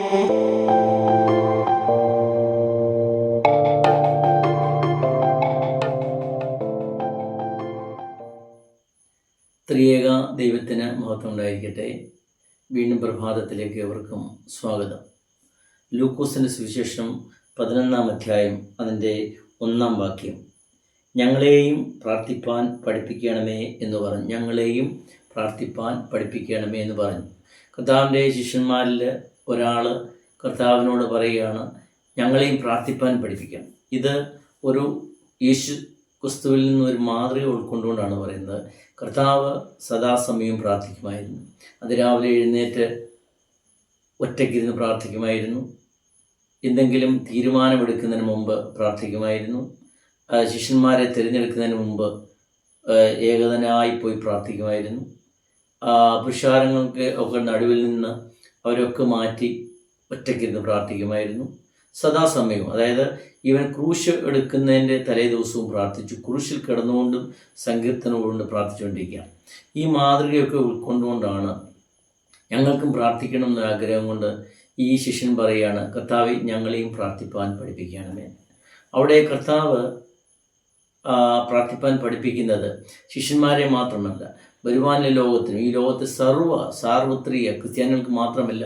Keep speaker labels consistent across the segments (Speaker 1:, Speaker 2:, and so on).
Speaker 1: ത്രിയേക ദൈവത്തിന് മഹത്വം ഉണ്ടായിരിക്കട്ടെ. വീണ്ടും പ്രഭാതത്തിലേക്ക് എവർക്കും സ്വാഗതം. ലൂക്കോസിൻ്റെ സുവിശേഷം 11-ാം അധ്യായം അതിൻ്റെ 1-ാം വാക്യം, ഞങ്ങളെയും പ്രാർത്ഥിപ്പാൻ പഠിപ്പിക്കണമേ എന്ന് പറഞ്ഞു. ഞങ്ങളെയും പ്രാർത്ഥിപ്പാൻ പഠിപ്പിക്കണമേ എന്ന് പറഞ്ഞു. കർത്താവിൻ്റെ ശിഷ്യന്മാരിൽ ഒരാൾ കർത്താവിനോട് പറയുകയാണ്, ഞങ്ങളെയും പ്രാർത്ഥിപ്പാൻ പഠിപ്പിക്കണം. ഇത് ഒരു യേശു ക്രിസ്തുവിൽ നിന്ന് ഒരു മാതൃക ഉൾക്കൊണ്ടുകൊണ്ടാണ് പറയുന്നത്. കർത്താവ് സദാസമയവും പ്രാർത്ഥിക്കുമായിരുന്നു. അതിരാവിലെ എഴുന്നേറ്റ് ഒറ്റയ്ക്കിരുന്ന് പ്രാർത്ഥിക്കുമായിരുന്നു. എന്തെങ്കിലും തീരുമാനമെടുക്കുന്നതിന് മുമ്പ് പ്രാർത്ഥിക്കുമായിരുന്നു. ശിഷ്യന്മാരെ തിരഞ്ഞെടുക്കുന്നതിന് മുമ്പ് ഏകതനായി പോയി പ്രാർത്ഥിക്കുമായിരുന്നു. പുരുഷാരങ്ങൾക്ക് ഒക്കെ നടുവിൽ നിന്ന് അവരൊക്കെ മാറ്റി ഒറ്റയ്ക്കിരുന്ന് പ്രാർത്ഥിക്കുമായിരുന്നു. സദാസമയവും, അതായത് ഇവൻ ക്രൂശ് എടുക്കുന്നതിൻ്റെ തലേ ദിവസവും പ്രാർത്ഥിച്ചു. ക്രൂശിൽ കിടന്നുകൊണ്ടും സങ്കീർത്തനവുകൊണ്ട് പ്രാർത്ഥിച്ചുകൊണ്ടിരിക്കുകയാണ്. ഈ മാതൃകയൊക്കെ ഉൾക്കൊണ്ടുകൊണ്ടാണ് ഞങ്ങൾക്കും പ്രാർത്ഥിക്കണം എന്ന ആഗ്രഹം കൊണ്ട് ഈ ശിഷ്യൻ പറയുകയാണ്, കർത്താവെ ഞങ്ങളെയും പ്രാർത്ഥിപ്പാൻ പഠിപ്പിക്കണമേ. അവിടെ കർത്താവ് പ്രാർത്ഥിപ്പാൻ പഠിപ്പിക്കുന്നത് ശിഷ്യന്മാരെ മാത്രമല്ല, വരുവാനുള്ള ലോകത്തിനും, ഈ ലോകത്തെ സാർവത്രിക ക്രിസ്ത്യാനികൾക്ക് മാത്രമല്ല,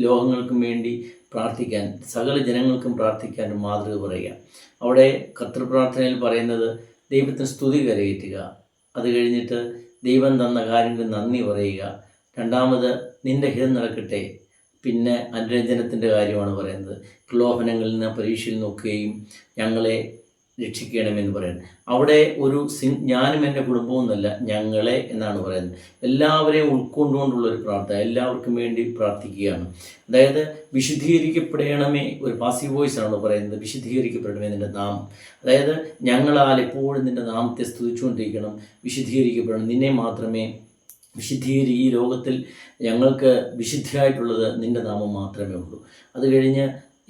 Speaker 1: ലോകങ്ങൾക്കും വേണ്ടി പ്രാർത്ഥിക്കാൻ, സകല ജനങ്ങൾക്കും പ്രാർത്ഥിക്കാൻ മാതൃക പറയുക. അവിടെ കർത്തൃപ്രാർത്ഥനയിൽ പറയുന്നത് ദൈവത്തിന് സ്തുതി കരയേറ്റുക, അത് കഴിഞ്ഞിട്ട് ദൈവം തന്ന കാര്യങ്ങൾ നന്ദി പറയുക, രണ്ടാമത് നിൻ്റെ ഹിതം നടക്കട്ടെ, പിന്നെ അനുരഞ്ജനത്തിൻ്റെ കാര്യമാണ് പറയുന്നത്. പ്രലോഭനങ്ങളിൽ നിന്ന് പരീക്ഷയിൽ നോക്കുകയും ഞങ്ങളെ രക്ഷിക്കണമെന്ന് പറയുന്നത്. അവിടെ ഒരു ഞാനും എൻ്റെ കുടുംബവും എന്നല്ല, ഞങ്ങളെ എന്നാണ് പറയുന്നത്. എല്ലാവരെയും ഉൾക്കൊണ്ടുകൊണ്ടുള്ളൊരു പ്രാർത്ഥന, എല്ലാവർക്കും വേണ്ടി പ്രാർത്ഥിക്കുകയാണ്. അതായത് വിശുദ്ധീകരിക്കപ്പെടണമേ, ഒരു പാസീവ് വോയിസ് ആണ് പറയുന്നത്, വിശുദ്ധീകരിക്കപ്പെടണമേ നിൻ്റെ നാമം. അതായത് ഞങ്ങളാൽ എപ്പോഴും നിൻ്റെ നാമത്തെ സ്തുതിച്ചുകൊണ്ടിരിക്കണം, വിശുദ്ധീകരിക്കപ്പെടണം. നിന്നെ മാത്രമേ ഈ ലോകത്തിൽ ഞങ്ങൾക്ക് വിശുദ്ധിയായിട്ടുള്ളത് നിൻ്റെ നാമം മാത്രമേ ഉള്ളൂ. അത് കഴിഞ്ഞ്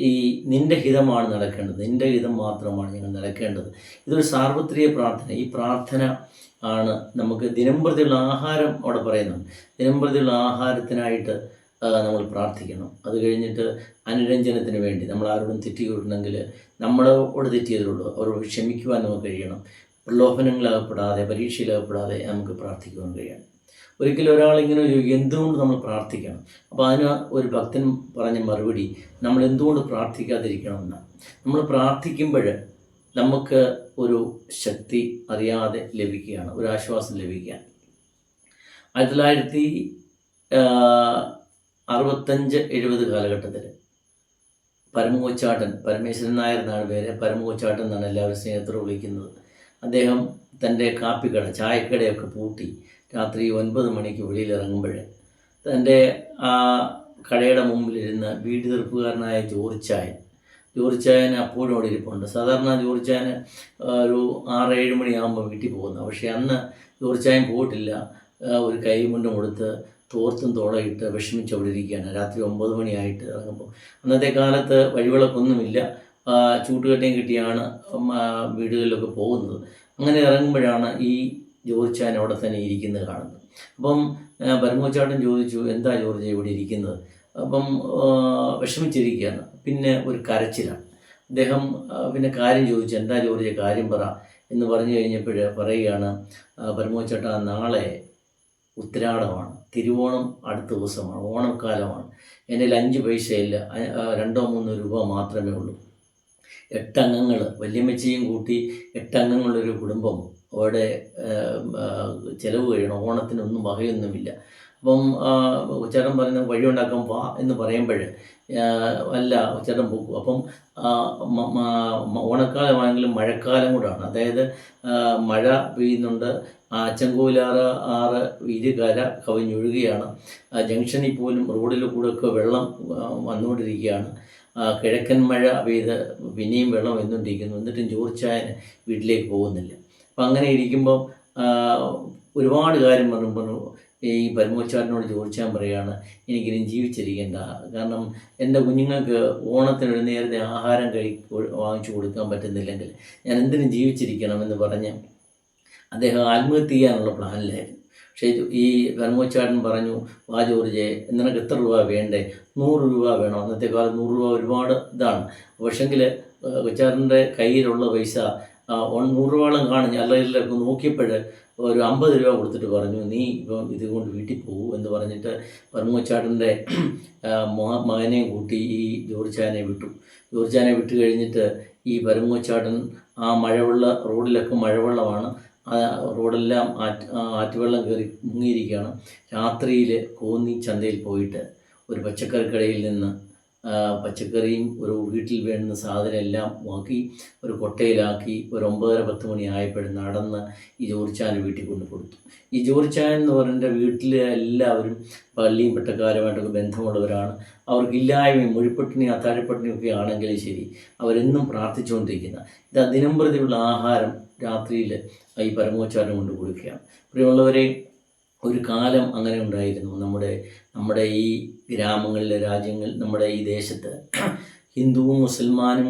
Speaker 1: ഈ നിൻ്റെ ഹിതമാണ് നടക്കേണ്ടത്, നിൻ്റെ ഹിതം മാത്രമാണ് ഞങ്ങൾ നടക്കേണ്ടത്. ഇതൊരു സാർവത്രിക പ്രാർത്ഥന. ഈ പ്രാർത്ഥന ആണ് നമുക്ക് ദിനംപ്രതിയുള്ള ആഹാരം അവിടെ പറയുന്നുണ്ട്. ദിനംപ്രതിയുള്ള ആഹാരത്തിനായിട്ട് നമ്മൾ പ്രാർത്ഥിക്കണം. അത് കഴിഞ്ഞിട്ട് അനുരഞ്ജനത്തിന് വേണ്ടി, നമ്മൾ ആരോടും തെറ്റിയിട്ടുണ്ടെങ്കിൽ, നമ്മളോട് തെറ്റിയതിലുള്ളൂ അവരോട് ക്ഷമിക്കുവാൻ നമുക്ക് കഴിയണം. പ്രലോഭനങ്ങളകപ്പെടാതെ, പരീക്ഷയിലകപ്പെടാതെ നമുക്ക് പ്രാർത്ഥിക്കുവാൻ കഴിയണം. ഒരിക്കലും ഒരാളിങ്ങനെ ചോദിക്കും, എന്തുകൊണ്ട് നമ്മൾ പ്രാർത്ഥിക്കണം? അപ്പോൾ അതിന് ഒരു ഭക്തൻ പറഞ്ഞ മറുപടി, നമ്മൾ എന്തുകൊണ്ട് പ്രാർത്ഥിക്കാതിരിക്കണമെന്നാണ്. നമ്മൾ പ്രാർത്ഥിക്കുമ്പോൾ നമുക്ക് ഒരു ശക്തി അറിയാതെ ലഭിക്കുകയാണ്, ഒരു ആശ്വാസം ലഭിക്കുകയാണ്. 1965-70 കാലഘട്ടത്തിൽ പരമകൊച്ചാട്ടൻ, പരമേശ്വരൻ നായർ എന്നാണ് പേര്, പരമകൊച്ചാട്ടൻ എന്നാണ് എല്ലാവരും സ്നേഹത്തോടെ വിളിക്കുന്നത്. അദ്ദേഹം തൻ്റെ കാപ്പിക്കട, ചായക്കടയൊക്കെ പൂട്ടി രാത്രി 9 മണിക്ക് വെളിയിലിറങ്ങുമ്പോൾ തൻ്റെ ആ കടയുടെ മുമ്പിലിരുന്ന് വീട് തീർപ്പുകാരനായ ജോർജ് ചായൻ അപ്പോഴും അവിടെ ഇരിപ്പുണ്ട്. സാധാരണ ജോർജ് ചായൻ ഒരു 6-7 മണിയാകുമ്പോൾ വീട്ടിൽ പോകുന്നു. പക്ഷേ അന്ന് ജോർജ് ചായൻ പോയിട്ടില്ല. ഒരു കൈമുണ്ടും കൊടുത്ത് തോർത്തും തോളയിട്ട് വിഷമിച്ച് അവിടെ ഇരിക്കുകയാണ്. രാത്രി 9 മണിയായിട്ട് ഇറങ്ങുമ്പോൾ, അന്നത്തെ കാലത്ത് വഴിവിളക്കൊന്നുമില്ല, ചൂട്ടുകട്ടയും കിട്ടിയാണ് വീടുകളിലൊക്കെ പോകുന്നത്. അങ്ങനെ ഇറങ്ങുമ്പോഴാണ് ഈ ജോർജ് ചായൻ അവിടെ തന്നെ ഇരിക്കുന്നത് കാണുന്നത്. അപ്പം പരമകൊച്ചാട്ടൻ ചോദിച്ചു, എന്താ ജോർജ് ഇവിടെ ഇരിക്കുന്നത്? അപ്പം വിഷമിച്ചിരിക്കുകയാണ്. പിന്നെ ഒരു കരച്ചിലാണ്. അദ്ദേഹം പിന്നെ കാര്യം ചോദിച്ചു, എന്താ ജോർജ് കാര്യം പറ എന്ന് പറഞ്ഞു കഴിഞ്ഞപ്പോൾ പറയുകയാണ്, പരമകൊച്ചാട്ടാ, നാളെ ഉത്തരാടമാണ്, തിരുവോണം അടുത്ത ദിവസമാണ്, ഓണക്കാലമാണ്. എൻ്റെ 5 പൈസയില്ല, 2-3 രൂപ മാത്രമേ ഉള്ളൂ. 8 അംഗങ്ങൾ, വല്യമ്മച്ചിയും കൂട്ടി 8 അംഗങ്ങളുള്ളൊരു കുടുംബം, അവിടെ ചിലവ് കഴിയണം, ഓണത്തിനൊന്നും വകയൊന്നുമില്ല. അപ്പം ചേട്ടൻ പറയുന്നത് വഴി ഉണ്ടാക്കാൻ വാ എന്ന് പറയുമ്പോൾ അല്ല, ചേട്ടൻ പോകും. അപ്പം ഓണക്കാലമാണെങ്കിലും മഴക്കാലം കൂടാണ്. അതായത് മഴ പെയ്യുന്നുണ്ട്, അച്ചൻകോവിലാറ് ഇരുകര കവിഞ്ഞൊഴുകുകയാണ്. ജംഗ്ഷനിൽ പോലും റോഡിൽ കൂടെയൊക്കെ വെള്ളം വന്നുകൊണ്ടിരിക്കുകയാണ്. കിഴക്കൻ മഴ പെയ്ത് പിന്നെയും വെള്ളം വന്നുകൊണ്ടിരിക്കുന്നു. എന്നിട്ടും ജോർജ് ചായൻ വീട്ടിലേക്ക് പോകുന്നില്ല. അപ്പം അങ്ങനെ ഇരിക്കുമ്പോൾ ഒരുപാട് കാര്യം പറഞ്ഞു. ഈ പരമകൊച്ചാട്ടനോട് ജോർജ് ചായൻ പറയുകയാണ്, എനിക്കിനി ജീവിച്ചിരിക്കേണ്ട, കാരണം എൻ്റെ കുഞ്ഞുങ്ങൾക്ക് ഓണത്തിനൊരു നേരത്തെ ആഹാരം വാങ്ങിച്ചു കൊടുക്കാൻ പറ്റുന്നില്ലെങ്കിൽ ഞാൻ എന്തിനും ജീവിച്ചിരിക്കണം എന്ന് പറഞ്ഞ് അദ്ദേഹം ആത്മഹത്യ ചെയ്യാനുള്ള പ്ലാനിലായിരുന്നു. പക്ഷേ ഈ പരമോച്ചാടൻ പറഞ്ഞു, വാ ജോർജെ, നിനക്ക് എത്ര രൂപ വേണ്ടേ? 100 രൂപ വേണം. അന്നത്തെ കാലത്ത് 100 രൂപ ഒരുപാട് ഇതാണ്. പക്ഷെങ്കിൽ കൊച്ചാറിൻ്റെ കയ്യിലുള്ള പൈസ 100 രൂപയോളം കാണും. അല്ലെങ്കിലൊക്കെ നോക്കിയപ്പോൾ ഒരു 50 രൂപ കൊടുത്തിട്ട് പറഞ്ഞു, നീ ഇപ്പം ഇതുകൊണ്ട് വീട്ടിൽ പോകും എന്ന് പറഞ്ഞിട്ട് പരമോച്ചാടൻ്റെ മകനെയും കൂട്ടി ഈ ജോർജാനെ വിട്ടു. ജോർജാനെ വിട്ട് കഴിഞ്ഞിട്ട് ഈ പരമോച്ചാടൻ ആ മഴവെള്ള റോഡിലൊക്കെ മഴവെള്ളമാണ്, ആ റോഡെല്ലാം ആറ്റുവെള്ളം കയറി മുങ്ങിയിരിക്കുകയാണ്. രാത്രിയിൽ കോന്നി ചന്തയിൽ പോയിട്ട് ഒരു പച്ചക്കറിക്കടയിൽ നിന്ന് പച്ചക്കറിയും ഒരു വീട്ടിൽ വേണ്ടുന്ന സാധനം എല്ലാം ആക്കി ഒരു കൊട്ടയിലാക്കി ഒരു 9:30-10 മണി ആയപ്പോഴും നടന്ന് ഈ ജോർജാൻ്റെ വീട്ടിൽ കൊണ്ട് കൊടുത്തു. ഈ ജോർജാൻ എന്ന് പറയുന്ന വീട്ടിലെ എല്ലാവരും പള്ളിയും പെട്ടക്കാരുമായിട്ടൊക്കെ ബന്ധമുള്ളവരാണ്. അവർക്കില്ലായ്മയും മുഴിപ്പട്ടിണിയും അത്താഴപ്പട്ടിണിയും ഒക്കെ ആണെങ്കിലും ശരി, അവരെന്നും പ്രാർത്ഥിച്ചുകൊണ്ടിരിക്കുന്ന ഇത് ദിനംപ്രതിയുള്ള ആഹാരം രാത്രിയിൽ ഈ പരമോച്ചാരം കൊണ്ട് കൊടുക്കുകയാണ്. പ്രിയമുള്ളവരെ, ഒരു കാലം അങ്ങനെ ഉണ്ടായിരുന്നു. നമ്മുടെ ഈ ഗ്രാമങ്ങളിലെ രാജ്യങ്ങൾ, നമ്മുടെ ഈ ദേശത്ത് ഹിന്ദുവും മുസൽമാനും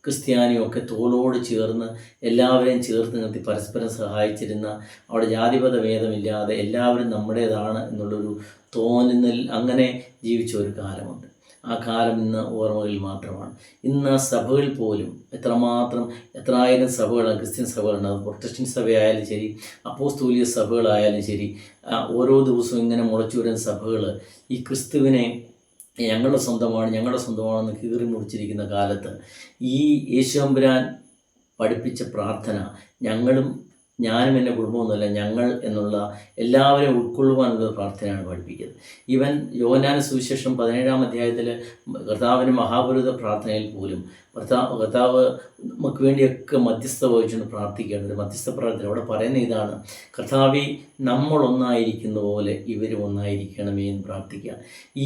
Speaker 1: ക്രിസ്ത്യാനിയും ഒക്കെ തോളോട് ചേർന്ന് എല്ലാവരെയും ചേർത്ത് നിർത്തി പരസ്പരം സഹായിച്ചിരുന്ന, അവിടെ ജാതിപത ഭേദമില്ലാതെ എല്ലാവരും നമ്മുടേതാണ് എന്നുള്ളൊരു തോന്നുന്നതിൽ അങ്ങനെ ജീവിച്ച ഒരു കാലമുണ്ട്. ആ കാലം ഇന്ന് ഓർമ്മകളിൽ മാത്രമാണ്. ഇന്ന് സഭകൾ പോലും എത്രായിരം സഭകളാണ്, ക്രിസ്ത്യൻ സഭകളുണ്ട്. അത് പ്രൊട്ടസ്റ്റന്റ് സഭയായാലും ശരി, അപ്പോസ്തോലിക സഭകളായാലും ശരി, ഓരോ ദിവസവും ഇങ്ങനെ മുളച്ചു വരുന്ന സഭകൾ ഈ ക്രിസ്തുവിനെ ഞങ്ങളുടെ സ്വന്തമാണെന്ന് കീറി മുറിച്ചിരിക്കുന്ന കാലത്ത് ഈ യേശുതമ്പുരാൻ പഠിപ്പിച്ച പ്രാർത്ഥന ഞാനും എൻ്റെ കുടുംബമൊന്നുമല്ല, ഞങ്ങൾ എന്നുള്ള എല്ലാവരെയും ഉൾക്കൊള്ളുവാനുള്ള പ്രാർത്ഥനയാണ് പഠിപ്പിക്കുന്നത്. ഈവൻ യോഹന്നാന്റെ സുവിശേഷം 17-ാം അധ്യായത്തിൽ കർത്താവിൻ്റെ മഹാപുരുത പ്രാർത്ഥനയിൽ പോലും കർത്താവ് നമുക്ക് വേണ്ടിയൊക്കെ മധ്യസ്ഥ വഹിച്ചുകൊണ്ട് പ്രാർത്ഥിക്കേണ്ടത്. മധ്യസ്ഥ പ്രാർത്ഥന അവിടെ പറയുന്ന ഇതാണ്: കർത്താവേ, നമ്മളൊന്നായിരിക്കുന്ന പോലെ ഇവരും ഒന്നായിരിക്കണമേ എന്ന് പ്രാർത്ഥിക്കുക.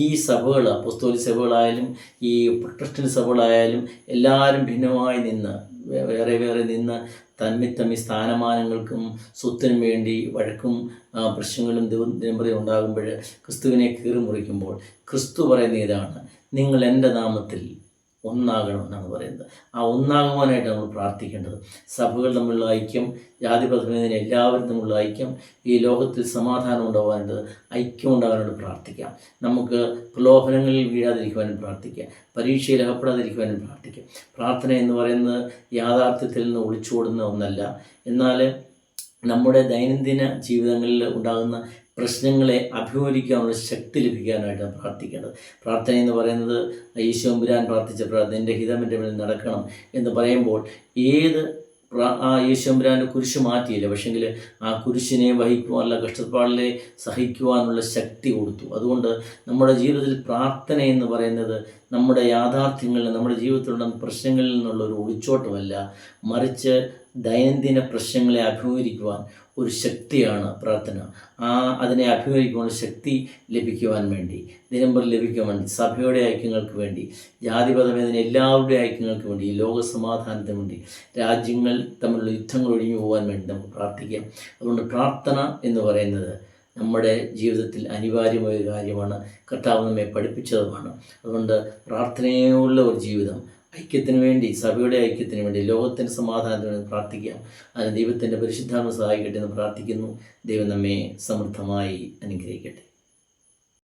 Speaker 1: ഈ സഭകൾ, അപ്പോസ്തോലിക സഭകളായാലും ഈ പ്രൊട്ടസ്റ്റന്റ് സഭകളായാലും എല്ലാവരും ഭിന്നമായി നിന്ന് വേറെ നിന്ന് തമ്മിൽ സ്ഥാനമാനങ്ങൾക്കും സ്വത്തിനും വേണ്ടി വഴക്കും പ്രശ്നങ്ങളും ദിനംപ്രതി ഉണ്ടാകുമ്പോൾ ക്രിസ്തുവിനെ കീറി മുറിക്കുമ്പോൾ ക്രിസ്തു പറയുന്ന ഇതാണ്: നിങ്ങൾ എൻ്റെ നാമത്തിൽ ഒന്നാകണമെന്നാണ് പറയുന്നത്. ആ ഒന്നാകുവാനായിട്ട് നമ്മൾ പ്രാർത്ഥിക്കേണ്ടത്. സഭകൾ തമ്മിലുള്ള ഐക്യം, ജാതിപഥമേതിന് എല്ലാവരും തമ്മിലുള്ള ഐക്യം, ഈ ലോകത്തിൽ സമാധാനം ഉണ്ടാകാനായിട്ട് ഐക്യം ഉണ്ടാകാനായിട്ട് പ്രാർത്ഥിക്കാം. നമുക്ക് പ്രലോഭനങ്ങളിൽ വീഴാതിരിക്കുവാനും പ്രാർത്ഥിക്കാം. പരീക്ഷയിൽ അകപ്പെടാതിരിക്കുവാനും പ്രാർത്ഥിക്കാം. പ്രാർത്ഥന എന്ന് പറയുന്നത് യാഥാർത്ഥ്യത്തിൽ നിന്ന് ഒളിച്ചോടുന്ന ഒന്നല്ല. എന്നാൽ നമ്മുടെ ദൈനംദിന ജീവിതങ്ങളിൽ ഉണ്ടാകുന്ന പ്രശ്നങ്ങളെ അഭിമുഖീകരിക്കാനുള്ള ശക്തി ലഭിക്കാനായിട്ടാണ് പ്രാർത്ഥിക്കേണ്ടത്. പ്രാർത്ഥന എന്ന് പറയുന്നത് യേശുതമ്പുരാൻ പ്രാർത്ഥിച്ച പ്രാർത്ഥന, എൻ്റെ ഹിതം എൻ്റെ മേൽ നടക്കണം എന്ന് പറയുമ്പോൾ ആ യേശുതമ്പുരാൻ്റെ കുരിശ് മാറ്റിയില്ല, പക്ഷെങ്കിൽ ആ കുരിശിനെ വഹിക്കുവാനുള്ള കഷ്ടപ്പാടിനെ സഹിക്കുവാനുള്ള ശക്തി കൊടുത്തു. അതുകൊണ്ട് നമ്മുടെ ജീവിതത്തിൽ പ്രാർത്ഥന എന്ന് പറയുന്നത് നമ്മുടെ യാഥാർത്ഥ്യങ്ങളിൽ, നമ്മുടെ ജീവിതത്തിലുള്ള പ്രശ്നങ്ങളിൽ നിന്നുള്ള ഒരു ഒളിച്ചോട്ടമല്ല, മറിച്ച് ദൈനംദിന പ്രശ്നങ്ങളെ അഭിമുഖീകരിക്കുവാൻ ഒരു ശക്തിയാണ് പ്രാർത്ഥന. അതിനെ അഭിമുഖീകരിക്കുവാനുള്ള ശക്തി ലഭിക്കുവാൻ വേണ്ടി, ദിനംപ്രതി ലഭിക്കാൻ വേണ്ടി, സഭയുടെ ഐക്യങ്ങൾക്ക് വേണ്ടി, ജാതിപഥമേതിന് എല്ലാവരുടെ ഐക്യങ്ങൾക്ക് വേണ്ടി, ഈ ലോക സമാധാനത്തിന് വേണ്ടി, രാജ്യങ്ങൾ തമ്മിലുള്ള യുദ്ധങ്ങൾ ഒഴിഞ്ഞു പോകാൻ വേണ്ടി നമുക്ക് പ്രാർത്ഥിക്കാം. അതുകൊണ്ട് പ്രാർത്ഥന എന്ന് പറയുന്നത് നമ്മുടെ ജീവിതത്തിൽ അനിവാര്യമായ ഒരു കാര്യമാണ്. കർത്താവ് നമ്മെ പഠിപ്പിച്ചതുമാണ്. അതുകൊണ്ട് പ്രാർത്ഥനയുള്ള ഒരു ജീവിതം, ഐക്യത്തിന് വേണ്ടി, സഭയുടെ ഐക്യത്തിന് വേണ്ടി, ലോകത്തിൻ്റെ സമാധാനത്തിന് വേണ്ടി പ്രാർത്ഥിക്കാം. അതിന് ദൈവത്തിൻ്റെ പരിശുദ്ധാത്മ സഹായിക്കട്ടെ എന്ന് പ്രാർത്ഥിക്കുന്നു. ദൈവം നമ്മെ സമൃദ്ധമായി അനുഗ്രഹിക്കട്ടെ.